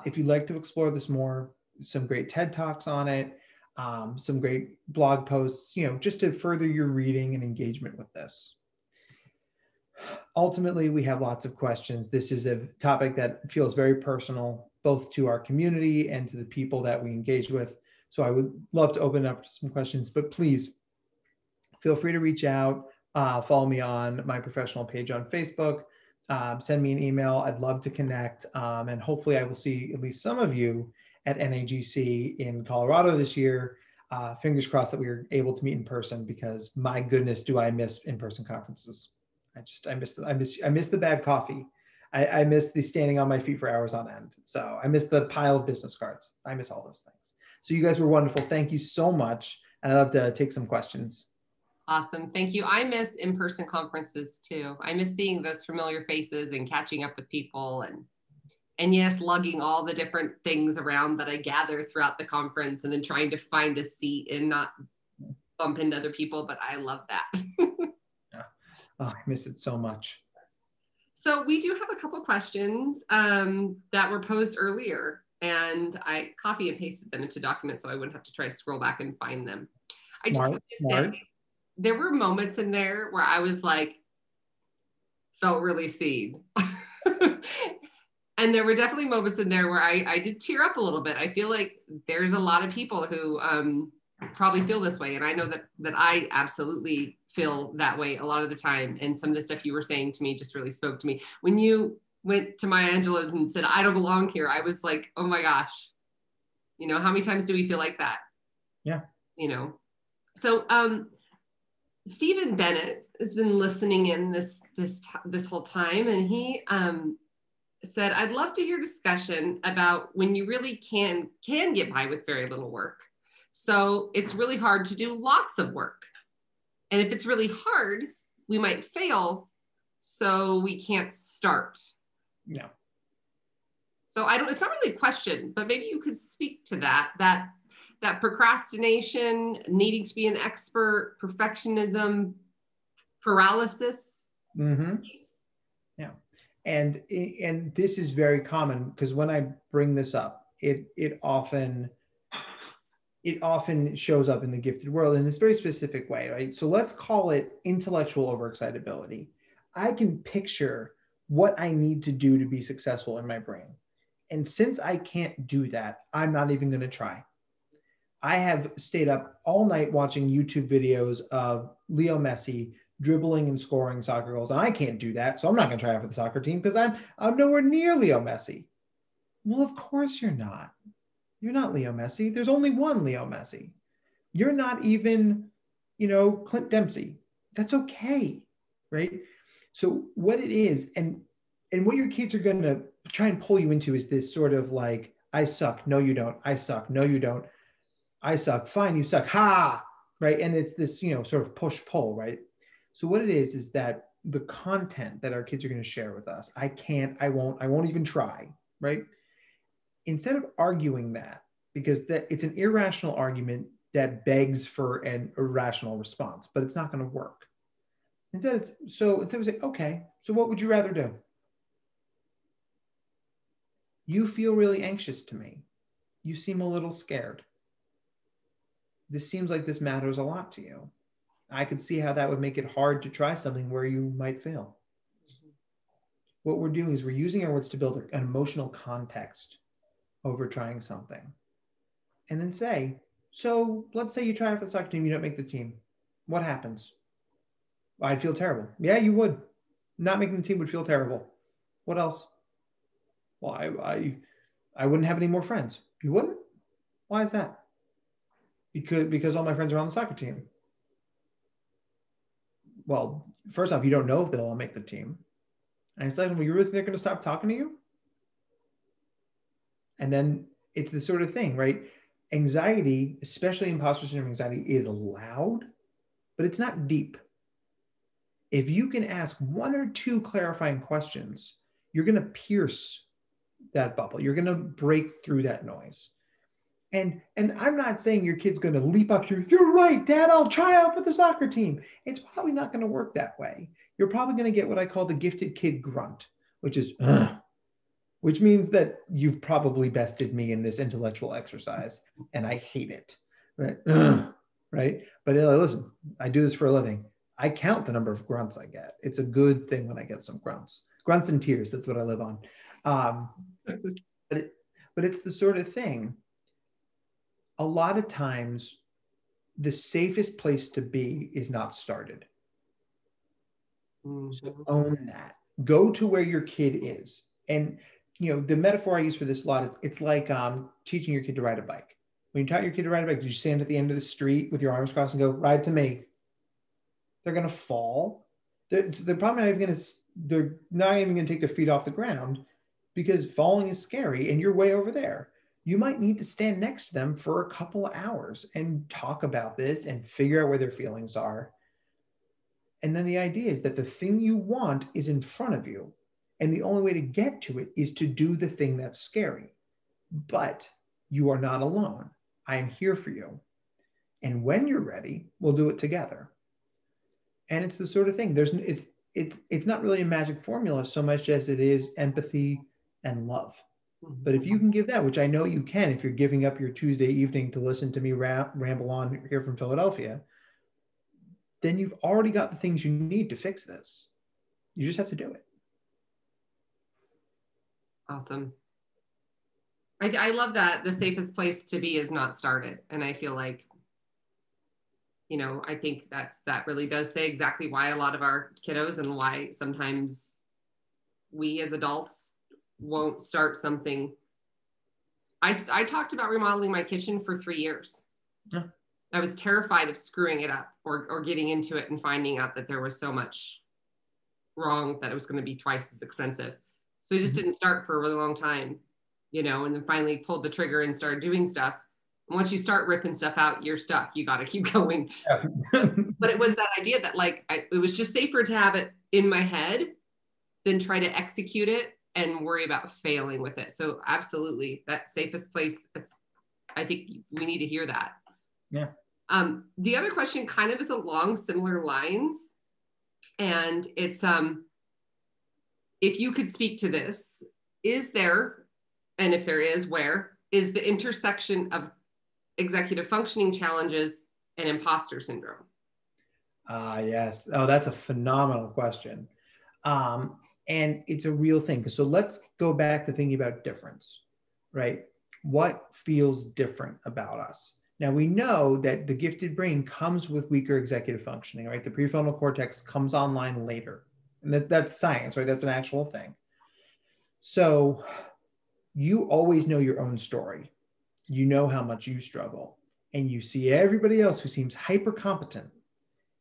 If you'd like to explore this more, some great TED Talks on it, some great blog posts, just to further your reading and engagement with this. Ultimately, we have lots of questions. This is a topic that feels very personal, both to our community and to the people that we engage with. So I would love to open up to some questions, but please feel free to reach out, follow me on my professional page on Facebook, send me an email. I'd love to connect. And hopefully I will see at least some of you at NAGC in Colorado this year. Fingers crossed that we are able to meet in person, because my goodness, do I miss in-person conferences. I miss the bad coffee. I miss the standing on my feet for hours on end. So I miss the pile of business cards. I miss all those things. So you guys were wonderful. Thank you so much. And I'd love to take some questions. Awesome. Thank you. I miss in-person conferences too. I miss seeing those familiar faces and catching up with people, and yes, lugging all the different things around that I gather throughout the conference, and then trying to find a seat and not bump into other people. But I love that. Yeah. Oh, I miss it so much. So we do have a couple questions that were posed earlier, and I copy and pasted them into documents so I wouldn't have to try to scroll back and find them. I just have to say, there were moments in there where I was like, felt really seen. And there were definitely moments in there where I did tear up a little bit. I feel like there's a lot of people who probably feel this way. And I know that I absolutely feel that way a lot of the time. And some of the stuff you were saying to me just really spoke to me. When you went to Maya Angelou's and said, I don't belong here, I was like, oh my gosh, how many times do we feel like that? Yeah. So Stephen Bennett has been listening in this whole time, and he said, I'd love to hear discussion about when you really can get by with very little work. So it's really hard to do lots of work. And if it's really hard, we might fail, so we can't start. Yeah. So it's not really a question, but maybe you could speak to that procrastination, needing to be an expert, perfectionism, paralysis. Mm-hmm. Yeah. And this is very common, because when I bring this up, it often shows up in the gifted world in this very specific way, right? So let's call it intellectual overexcitability. I can picture what I need to do to be successful in my brain. And since I can't do that, I'm not even going to try. I have stayed up all night watching YouTube videos of Leo Messi dribbling and scoring soccer goals. And I can't do that. So I'm not going to try out for the soccer team, because I'm nowhere near Leo Messi. Well, of course you're not. You're not Leo Messi. There's only one Leo Messi. You're not even, Clint Dempsey. That's okay, right? So what it is, and what your kids are going to try and pull you into is this sort of like, I suck. No, you don't. I suck. No, you don't. I suck. Fine, you suck. Ha! Right? And it's this, sort of push-pull, right? So what it is that the content that our kids are going to share with us, I can't, I won't even try, right? Instead of arguing that, because it's an irrational argument that begs for an irrational response, but it's not going to work. Instead we say, okay, so what would you rather do? You feel really anxious to me. You seem a little scared. This seems like this matters a lot to you. I could see how that would make it hard to try something where you might fail. What we're doing is we're using our words to build an emotional context over trying something. And then say, so let's say you try out for the soccer team, you don't make the team. What happens? Well, I'd feel terrible. Yeah, you would. Not making the team would feel terrible. What else? Well, I wouldn't have any more friends. You wouldn't? Why is that? Because all my friends are on the soccer team. Well, first off, you don't know if they'll all make the team. And second, well, you really think they're going to stop talking to you? And then it's the sort of thing, right? Anxiety, especially imposter syndrome anxiety, is loud, but it's not deep. If you can ask one or two clarifying questions, you're going to pierce that bubble. You're going to break through that noise. And I'm not saying your kid's going to leap up here, you're right, Dad, I'll try out for the soccer team. It's probably not going to work that way. You're probably going to get what I call the gifted kid grunt, which means that you've probably bested me in this intellectual exercise and I hate it, right? Right? But listen, I do this for a living. I count the number of grunts I get. It's a good thing when I get some grunts and tears. That's what I live on. But it's the sort of thing, a lot of times the safest place to be is not started. So own that. Go to where your kid is. And the metaphor I use for this a lot, it's like teaching your kid to ride a bike. When you taught your kid to ride a bike, did you stand at the end of the street with your arms crossed and go, ride to me? They're going to fall. They're probably not even going to, they're not even going to take their feet off the ground because falling is scary and you're way over there. You might need to stand next to them for a couple of hours and talk about this and figure out where their feelings are. And then the idea is that the thing you want is in front of you. And the only way to get to it is to do the thing that's scary. But you are not alone. I am here for you. And when you're ready, we'll do it together. And it's the sort of thing, it's not really a magic formula so much as it is empathy and love. But if you can give that, which I know you can, if you're giving up your Tuesday evening to listen to me ramble on here from Philadelphia, then you've already got the things you need to fix this. You just have to do it. Awesome. I love that the safest place to be is not started. And I feel like, I think that really does say exactly why a lot of our kiddos and why sometimes we as adults won't start something. I talked about remodeling my kitchen for 3 years. Yeah. I was terrified of screwing it up or getting into it and finding out that there was so much wrong that it was going to be twice as expensive. So I just didn't start for a really long time, and then finally pulled the trigger and started doing stuff. And once you start ripping stuff out, you're stuck. You got to keep going. Yeah. But it was that idea that it was just safer to have it in my head than try to execute it and worry about failing with it. So absolutely, that safest place, I think we need to hear that. Yeah. The other question kind of is along similar lines. And it's, if you could speak to this, is there, and if there is, where is the intersection of executive functioning challenges and imposter syndrome? Yes. Oh, that's a phenomenal question. And it's a real thing. So let's go back to thinking about difference, right? What feels different about us? Now we know that the gifted brain comes with weaker executive functioning, right? The prefrontal cortex comes online later. And that's science, right? That's an actual thing. So you always know your own story. You know how much you struggle. And you see everybody else who seems hyper competent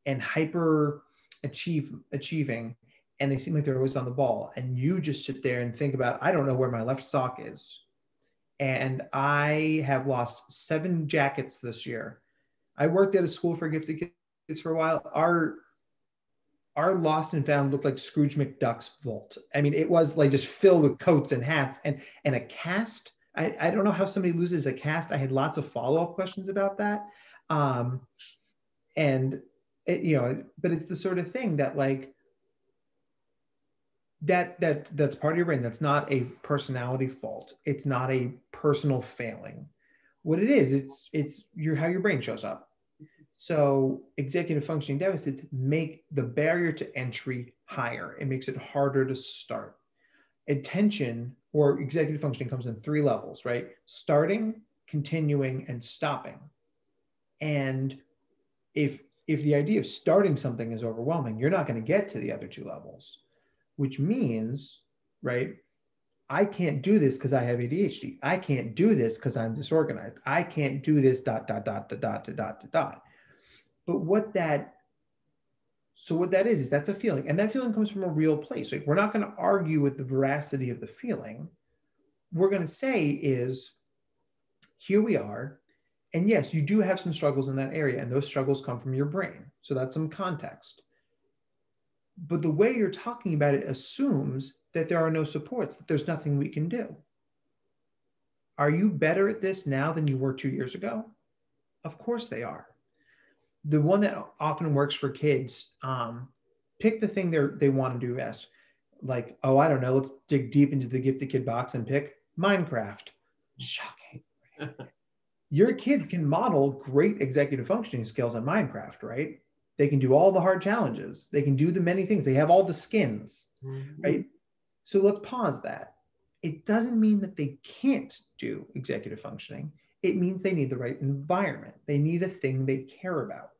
and hyper achieving, and they seem like they're always on the ball. And you just sit there and think about, I don't know where my left sock is. And I have lost 7 jackets this year. I worked at a school for gifted kids for a while. Our lost and found looked like Scrooge McDuck's vault. I mean, it was like just filled with coats and hats and a cast. I don't know how somebody loses a cast. I had lots of follow-up questions about that. And it, but it's the sort of thing that that's part of your brain. That's not a personality fault. It's not a personal failing. What it is, it's how your brain shows up. So executive functioning deficits make the barrier to entry higher. It makes it harder to start. Attention or executive functioning comes in 3 levels, right? Starting, continuing, and stopping. And if the idea of starting something is overwhelming, you're not going to get to the other 2 levels, which means, right, I can't do this because I have ADHD. I can't do this because I'm disorganized. I can't do this, ... But what that is that's a feeling. And that feeling comes from a real place. Like, we're not going to argue with the veracity of the feeling. We're going to say is, here we are. And yes, you do have some struggles in that area. And those struggles come from your brain. So that's some context. But the way you're talking about it assumes that there are no supports, that there's nothing we can do. Are you better at this now than you were 2 years ago? Of course they are. The one that often works for kids, pick the thing they want to do best. like, oh, I don't know, let's dig deep into the gifted kid box and pick Minecraft. Shocking. Your kids can model great executive functioning skills on Minecraft, right? They can do all the hard challenges. They can do the many things. They have all the skins, right? So let's pause that. It doesn't mean that they can't do executive functioning. It means they need the right environment. They need a thing they care about.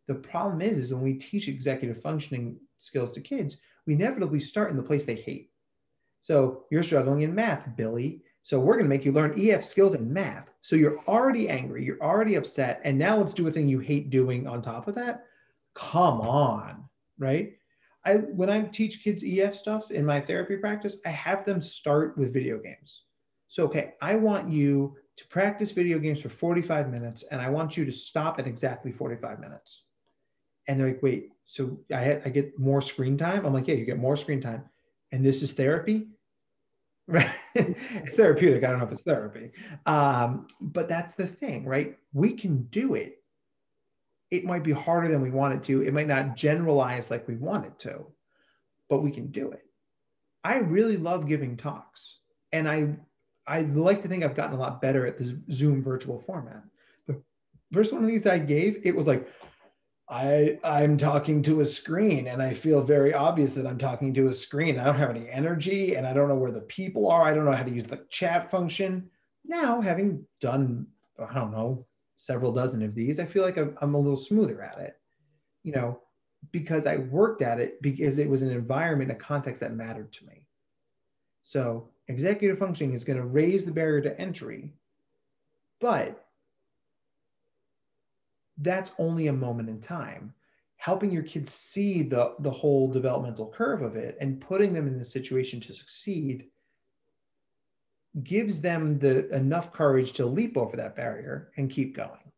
The problem is when we teach executive functioning skills to kids, we inevitably start in the place they hate. So you're struggling in math, Billy. So we're going to make you learn EF skills in math. So you're already angry, you're already upset, and now let's do a thing you hate doing on top of that. Come on, right? When I teach kids EF stuff in my therapy practice, I have them start with video games. So, okay, I want you to practice video games for 45 minutes, and I want you to stop at exactly 45 minutes. And they're like, wait, so I get more screen time? I'm like, yeah, you get more screen time. And this is therapy? Right? It's therapeutic. I don't know if it's therapy. But that's the thing, right? We can do it. It might be harder than we want it to. It might not generalize like we want it to, but we can do it. I really love giving talks. And I like to think I've gotten a lot better at the Zoom virtual format. The first one of these I gave, it was like, I'm talking to a screen and I feel very obvious that I'm talking to a screen. I don't have any energy and I don't know where the people are. I don't know how to use the chat function. Now, having done, I don't know, several dozen of these, I feel like I'm a little smoother at it, you know, because I worked at it because it was an environment, a context that mattered to me. So executive functioning is going to raise the barrier to entry, but that's only a moment in time. Helping your kids see the whole developmental curve of it and putting them in the situation to succeed gives them enough courage to leap over that barrier and keep going.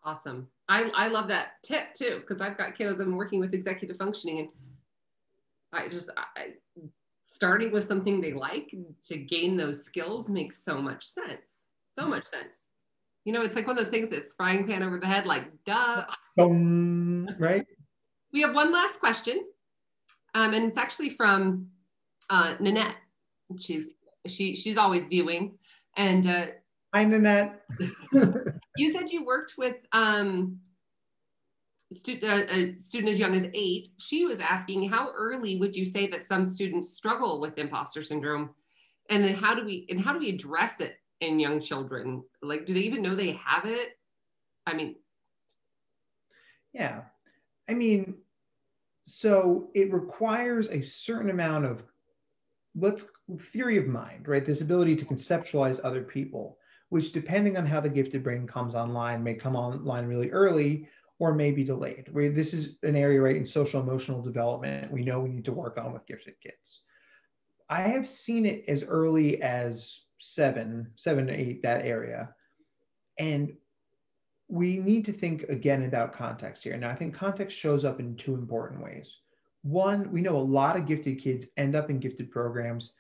Awesome. I love that tip too, because I've got kiddos I've been working with executive functioning, and starting with something they like to gain those skills makes so much sense. So much sense. You know, it's like one of those things that's frying pan over the head, like, duh. Right? We have one last question. And it's actually from Nanette. She's always viewing. And hi, Nanette. You said you worked with a student as young as 8. She was asking, how early would you say that some students struggle with imposter syndrome? And then how do we address it in young children? Like, do they even know they have it? I mean, yeah. I mean, so it requires a certain amount of theory of mind, right? This ability to conceptualize other people, which depending on how the gifted brain comes online, may come online really early or may be delayed. Right? This is an area, right, in social emotional development we know we need to work on with gifted kids. I have seen it as early as 7 to 8, that area. And we need to think again about context here. Now, I think context shows up in 2 important ways. One, we know a lot of gifted kids end up in gifted programs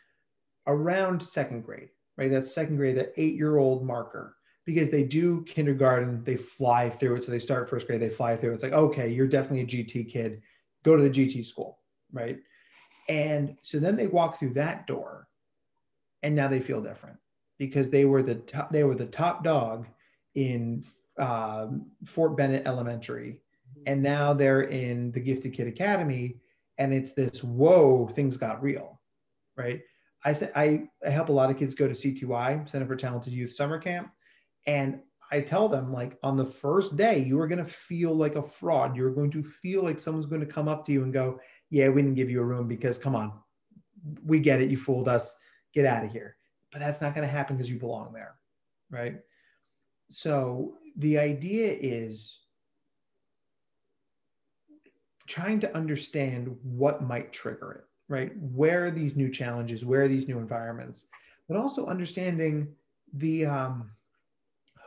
around 2nd grade, right? That's 2nd grade, that 8-year-old marker, because they do kindergarten, they fly through it. So they start 1st grade, they fly through. It's like, okay, you're definitely a GT kid, go to the GT school, right? And so then they walk through that door and now they feel different because they were the top dog in Fort Bennett Elementary. And now they're in the Gifted Kid Academy. And it's this, whoa, things got real, right? I help a lot of kids go to CTY, Center for Talented Youth Summer Camp. And I tell them, like, on the first day, you are going to feel like a fraud. You're going to feel like someone's going to come up to you and go, yeah, we didn't give you a room because, come on, we get it. You fooled us. Get out of here. But that's not going to happen because you belong there, right? So the idea is trying to understand what might trigger it, right? Where are these new challenges? Where are these new environments? But also understanding the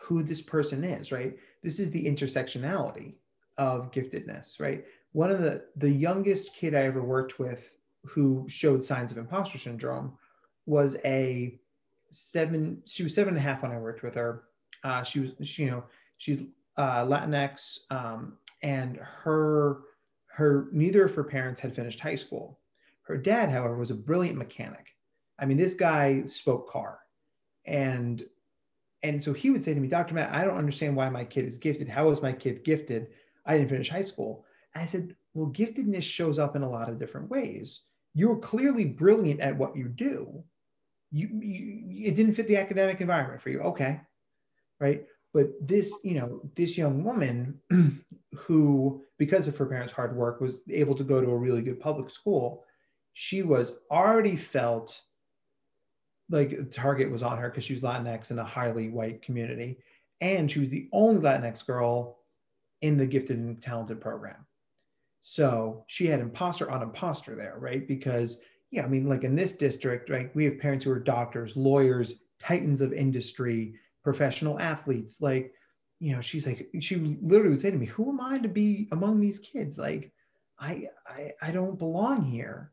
who this person is, right? This is the intersectionality of giftedness, right? One of the youngest kid I ever worked with who showed signs of imposter syndrome was she was 7.5 when I worked with her. She's Latinx, and her neither of her parents had finished high school. Her dad, however, was a brilliant mechanic. I mean, this guy spoke car. And so he would say to me, Dr. Matt, I don't understand why my kid is gifted. How is my kid gifted? I didn't finish high school. And I said, well, giftedness shows up in a lot of different ways. You're clearly brilliant at what you do. It didn't fit the academic environment for you. Okay. Right. But this, this young woman who, because of her parents' hard work, was able to go to a really good public school, she was already felt like a target was on her because she was Latinx in a highly white community. And she was the only Latinx girl in the gifted and talented program. So she had imposter on imposter there, right? Because, yeah, I mean, like in this district, right, we have parents who are doctors, lawyers, titans of industry, professional athletes. Like, she's like, she literally would say to me, who am I to be among these kids? Like, I don't belong here.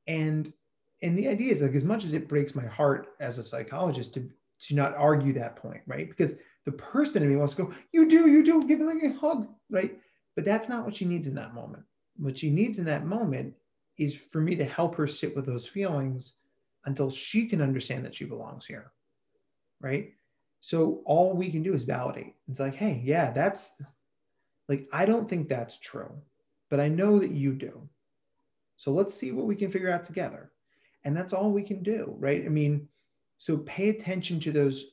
And the idea is, like, as much as it breaks my heart as a psychologist to not argue that point, right? Because the person in me wants to go, you do, give me like a hug, right? But that's not what she needs in that moment. What she needs in that moment is for me to help her sit with those feelings until she can understand that she belongs here, right? So all we can do is validate. It's like, hey, yeah, that's like, I don't think that's true, but I know that you do. So let's see what we can figure out together. And that's all we can do, right? I mean, so pay attention to those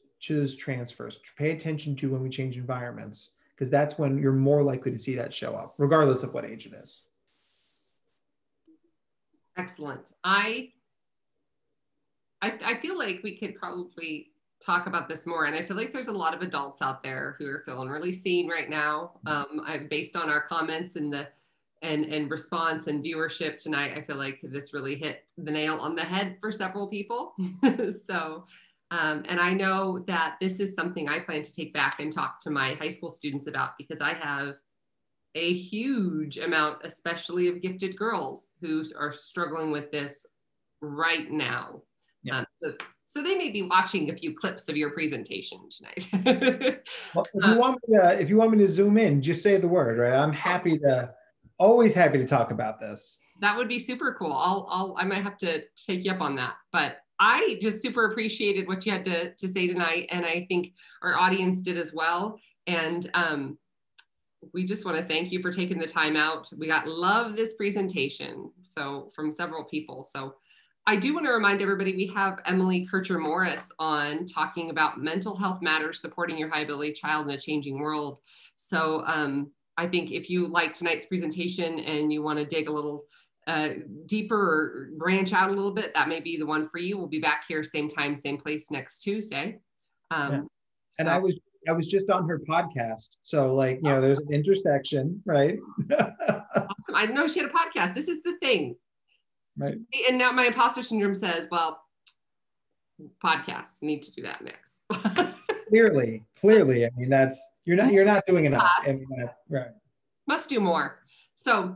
transfers, pay attention to when we change environments, because that's when you're more likely to see that show up, regardless of what age it is. Excellent. I feel like we could probably talk about this more. And I feel like there's a lot of adults out there who are feeling really seen right now. Based on our comments and response and viewership tonight, I feel like this really hit the nail on the head for several people. So, and I know that this is something I plan to take back and talk to my high school students about, because I have a huge amount, especially of gifted girls, who are struggling with this right now. Yeah. So they may be watching a few clips of your presentation tonight. Well, if you want me to zoom in, just say the word, right? I'm always happy to talk about this. That would be super cool. I might have to take you up on that, but I just super appreciated what you had to say tonight. And I think our audience did as well. And we just want to thank you for taking the time out. We love this presentation. So from several people. So I do want to remind everybody, we have Emily Kircher-Morris on talking about mental health matters, supporting your high ability child in a changing world. So I think if you like tonight's presentation and you want to dig a little deeper or branch out a little bit, that may be the one for you. We'll be back here same time, same place next Tuesday. Yeah. And I was just on her podcast. So like, there's an intersection, right? Awesome. I know she had a podcast. This is the thing. Right. And now my imposter syndrome says, well, podcasts need to do that next. Clearly. I mean, you're not doing enough. I mean, right. Must do more. So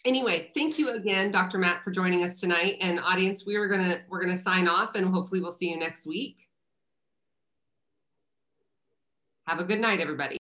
anyway, thank you again, Dr. Matt, for joining us tonight. And audience, we're gonna sign off, and hopefully we'll see you next week. Have a good night, everybody.